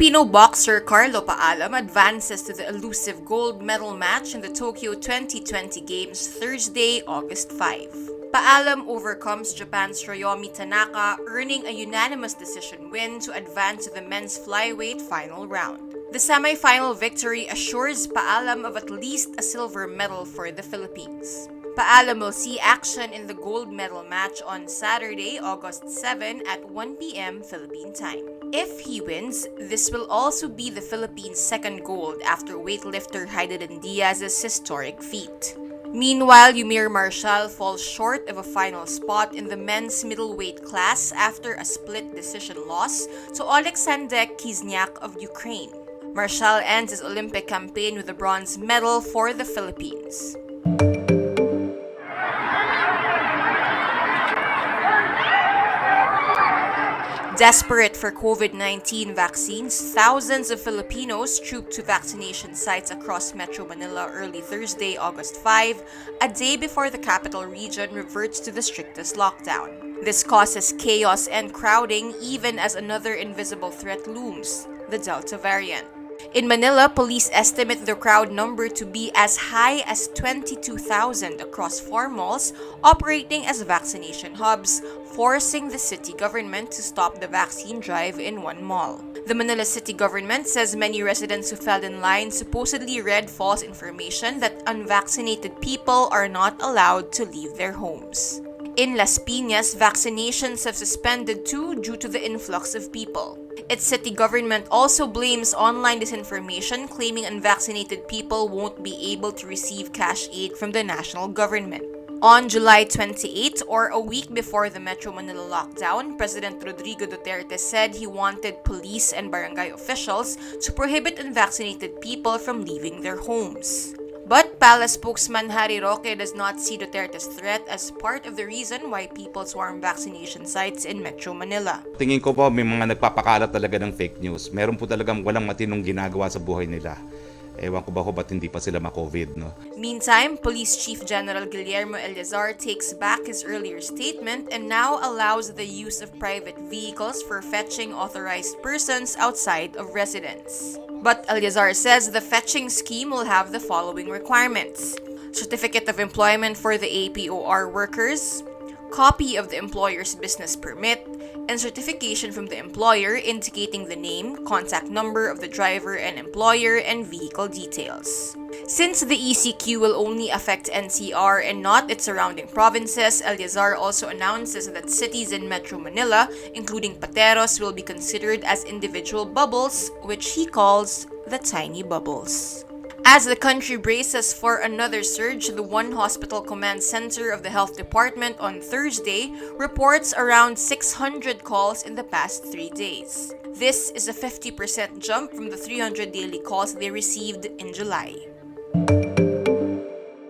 Filipino boxer Carlo Paalam advances to the elusive gold medal match in the Tokyo 2020 Games Thursday, August 5. Paalam overcomes Japan's Ryomi Tanaka, earning a unanimous decision win to advance to the men's flyweight final round. The semi-final victory assures Paalam of at least a silver medal for the Philippines. Paalam will see action in the gold medal match on Saturday, August 7 at 1 p.m. Philippine time. If he wins, this will also be the Philippines' second gold after weightlifter Heidelin Diaz's historic feat. Meanwhile, Marcial falls short of a final spot in the men's middleweight class after a split decision loss to Alexander Kizniak of Ukraine. Marcial ends his Olympic campaign with a bronze medal for the Philippines. Desperate for COVID-19 vaccines, thousands of Filipinos trooped to vaccination sites across Metro Manila early Thursday, August 5, a day before the capital region reverts to the strictest lockdown. This causes chaos and crowding even as another invisible threat looms, the Delta variant. In Manila, police estimate the crowd number to be as high as 22,000 across 4 malls operating as vaccination hubs, forcing the city government to stop the vaccine drive in one mall. The Manila city government says many residents who fell in line supposedly read false information that unvaccinated people are not allowed to leave their homes. In Las Piñas, vaccinations have suspended too due to the influx of people. Its city government also blames online disinformation, claiming unvaccinated people won't be able to receive cash aid from the national government. On July 28, or a week before the Metro Manila lockdown, President Rodrigo Duterte said he wanted police and barangay officials to prohibit unvaccinated people from leaving their homes. But Palace spokesman Harry Roque does not see Duterte's threat as part of the reason why people swarm vaccination sites in Metro Manila. Tingin ko po may mga nagpapakalat talaga ng fake news. Meron po talagang walang matinong ginagawa sa buhay nila. Ewan ko ba ko ba't hindi pa sila ma-COVID, no? Meantime, Police Chief General Guillermo Eleazar takes back his earlier statement and now allows the use of private vehicles for fetching authorized persons outside of residence. But Eleazar says the fetching scheme will have the following requirements: certificate of employment for the APOR workers, copy of the employer's business permit, and certification from the employer indicating the name, contact number of the driver and employer, and vehicle details. Since the ECQ will only affect NCR and not its surrounding provinces, Eleazar also announces that cities in Metro Manila, including Pateros, will be considered as individual bubbles, which he calls the tiny bubbles. As the country braces for another surge, the One Hospital Command Center of the Health Department on Thursday reports around 600 calls in the past 3 days. This is a 50% jump from the 300 daily calls they received in July.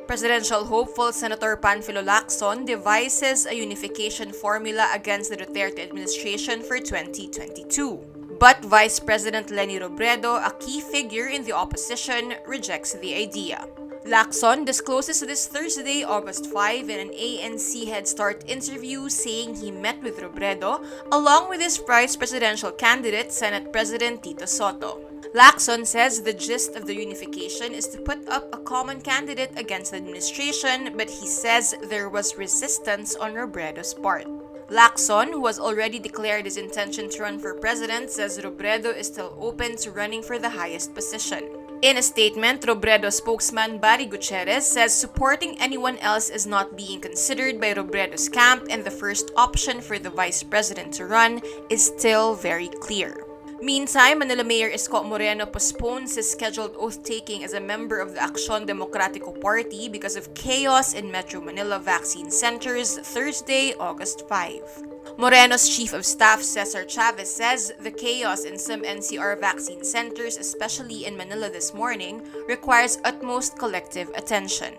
Presidential hopeful Senator Panfilo Lacson devises a unification formula against the Duterte administration for 2022. But Vice President Leni Robredo, a key figure in the opposition, rejects the idea. Lacson discloses this Thursday, August 5, in an ANC Head Start interview, saying he met with Robredo along with his vice presidential candidate, Senate President Tito Sotto. Lacson says the gist of the unification is to put up a common candidate against the administration, but he says there was resistance on Robredo's part. Lacson, who has already declared his intention to run for president, says Robredo is still open to running for the highest position. In a statement, Robredo spokesman Barry Gutierrez says supporting anyone else is not being considered by Robredo's camp, and the first option for the vice president to run is still very clear. Meantime, Manila Mayor Isko Moreno postpones his scheduled oath-taking as a member of the Acción Democrático Party because of chaos in Metro Manila vaccine centers Thursday, August 5. Moreno's Chief of Staff Cesar Chavez says the chaos in some NCR vaccine centers, especially in Manila this morning, requires utmost collective attention.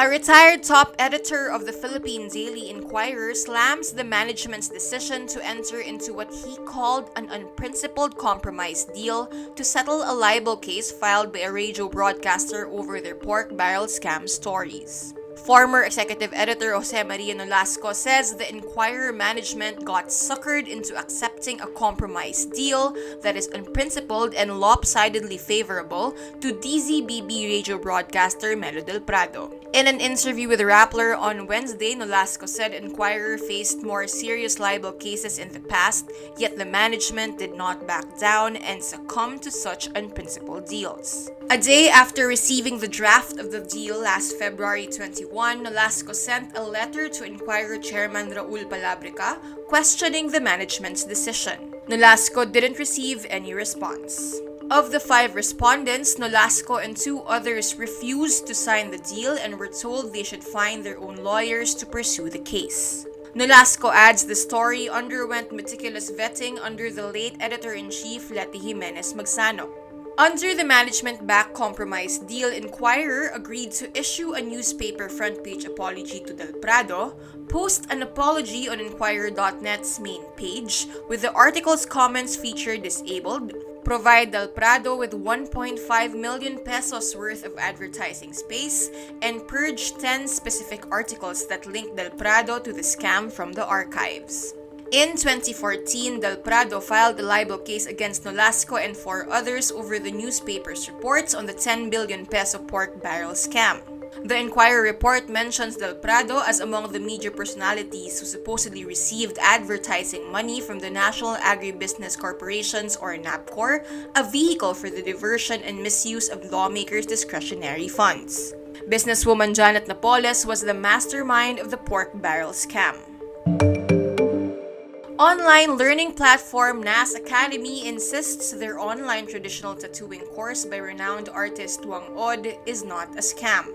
A retired top editor of the Philippine Daily Inquirer slams the management's decision to enter into what he called an unprincipled compromise deal to settle a libel case filed by a radio broadcaster over their pork barrel scam stories. Former executive editor Jose Maria Nolasco says the Inquirer management got suckered into accepting a compromise deal that is unprincipled and lopsidedly favorable to DZBB radio broadcaster Melo del Prado. In an interview with Rappler on Wednesday, Nolasco said Inquirer faced more serious libel cases in the past, yet the management did not back down and succumb to such unprincipled deals. A day after receiving the draft of the deal last February 21, Nolasco sent a letter to Inquirer chairman Raul Palabrica questioning the management's decision. Nolasco didn't receive any response. Of the 5 respondents, Nolasco and 2 others refused to sign the deal and were told they should find their own lawyers to pursue the case. Nolasco adds the story underwent meticulous vetting under the late editor-in-chief Leti Jimenez Magsano. Under the management-backed compromise deal, Inquirer agreed to issue a newspaper front-page apology to Del Prado, post an apology on Inquirer.net's main page, with the article's comments feature disabled, provide Del Prado with 1.5 million pesos worth of advertising space, and purge 10 specific articles that link Del Prado to the scam from the archives. In 2014, Del Prado filed a libel case against Nolasco and 4 others over the newspaper's reports on the 10 billion peso pork barrel scam. The Inquirer report mentions Del Prado as among the media personalities who supposedly received advertising money from the National Agribusiness Corporations or NAPCOR, a vehicle for the diversion and misuse of lawmakers' discretionary funds. Businesswoman Janet Napoles was the mastermind of the pork barrel scam. Online learning platform Nas Academy insists their online traditional tattooing course by renowned artist Whang-Od is not a scam.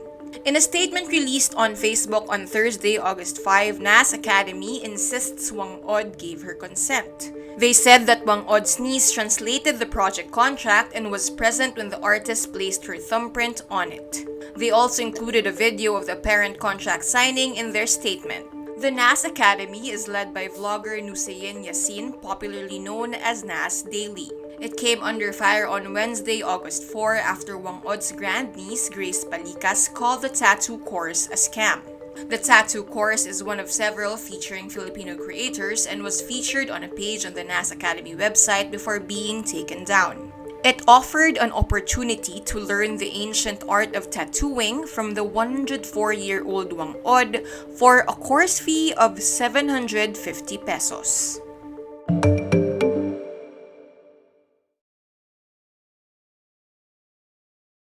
In a statement released on Facebook on Thursday, August 5, Nas Academy insists Whang-Od gave her consent. They said that Whang-Od's niece translated the project contract and was present when the artist placed her thumbprint on it. They also included a video of the apparent contract signing in their statement. The Nas Academy is led by vlogger Nuseyin Yassin, popularly known as Nas Daily. It came under fire on Wednesday, August 4, after Whang-Od's grandniece, Grace Palicas, called the tattoo course a scam. The tattoo course is one of several featuring Filipino creators and was featured on a page on the Nas Academy website before being taken down. It offered an opportunity to learn the ancient art of tattooing from the 104-year-old Whang-Od for a course fee of 750 pesos.